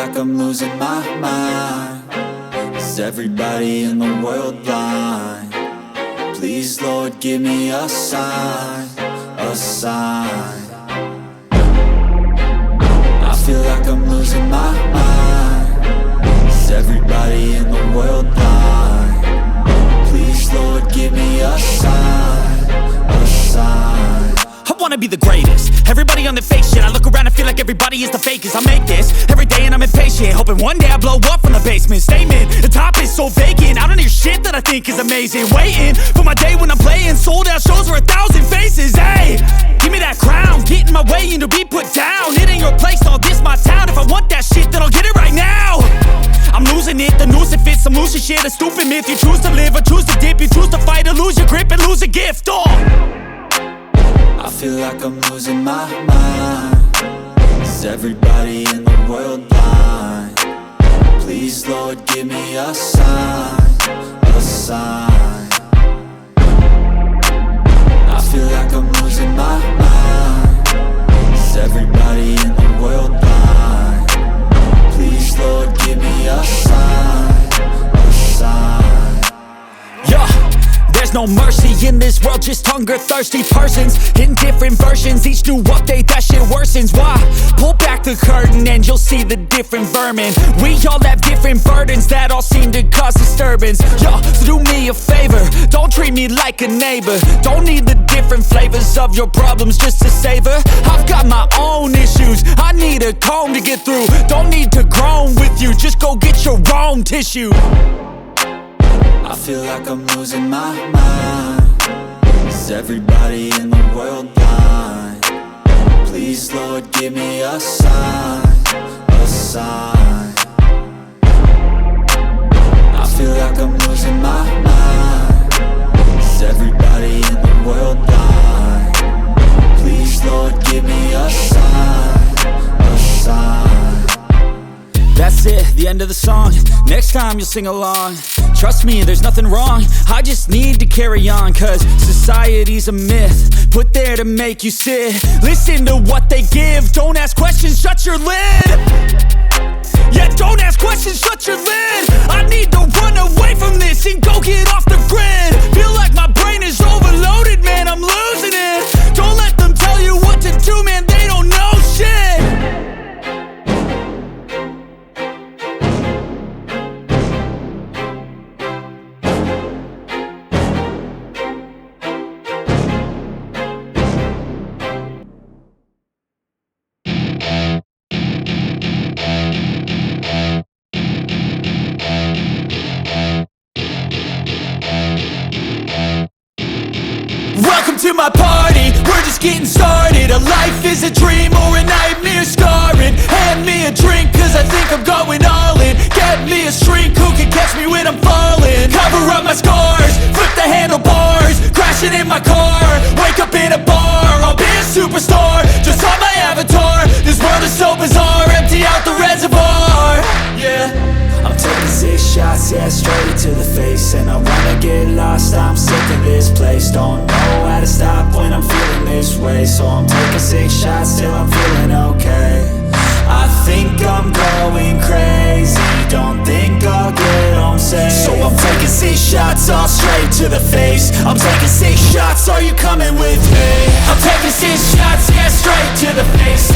like I'm losing my mind. Is everybody in the world blind? Please, Lord, give me a sign, a sign. I feel like I'm losing my mind. Is everybody in the world blind? Please, Lord, give me a sign, a sign. I wanna be the greatest. Everybody on the fake shit. I look around and feel like everybody is the fakest. I make this every day and I'm impatient, hoping one day I blow up from the basement. Statement, the top is so vacant. I don't hear shit that I think is amazing. Waiting for my day when I'm playing sold out shows for 1,000 faces. Hey, give me that crown, get in my way and to be put down. It ain't your place, all this my town. If I want that shit, then I'll get it right now. I'm losing it, the noose it fits. I'm losing shit, a stupid myth. You choose to live or choose to dip. You choose to fight or lose your grip and lose a gift. I feel like I'm losing my mind. Is everybody in the world blind? Please, Lord, give me a sign, a sign. I feel like I'm losing my mind. Is everybody in the world blind? Please, Lord, give me a sign, a sign. Yeah. There's no mercy in this world, just hunger-thirsty persons in different versions. Each new update, that shit worsens. Why? Pull back the curtain and you'll see the different vermin. We all have different burdens that all seem to cause disturbance. Yo, so do me a favor, don't treat me like a neighbor. Don't need the different flavors of your problems just to savor. I've got my own issues, I need a comb to get through. Don't need to groan with you, just go get your own tissue. I feel like I'm losing my mind. Is everybody in the world blind? Please, Lord, give me a sign, a sign. I feel like I'm losing my mind. Is everybody in the world blind? Please, Lord, give me a sign, a sign. That's it, the end of the song. Next time you'll sing along. Trust me, there's nothing wrong. I just need to carry on, cause society's a myth put there to make you sit. Listen to what they give. Don't ask questions, shut your lid. Yeah, don't ask questions, shut your lid. I need to run away from this and go get off the grid. Feel like my brain is overloaded, man, I'm losing it. Don't let them tell you what to do, man, they don't know shit. Welcome to my party, we're just getting started. A life is a dream or a nightmare scarring. Hand me a drink cause I think I'm going all in. Get me a shrink who can catch me when I'm falling. Cover up my scars, flip the handlebars. Crashing in my car, wake up in a bar. I'll be a superstar, just on my avatar. This world is so bizarre, empty out the reservoir. Yeah, I'm taking 6 shots, yeah, straight to the face. And I wanna get lost, I'm sick of this place. Don't know how to stop when I'm feeling this way. So I'm taking 6 shots till I'm feeling okay. I think I'm going crazy, don't think I'll get home safe. So I'm taking 6 shots, all straight to the face. I'm taking 6 shots, are you coming with me? I'm taking 6 shots, yeah, straight to the face.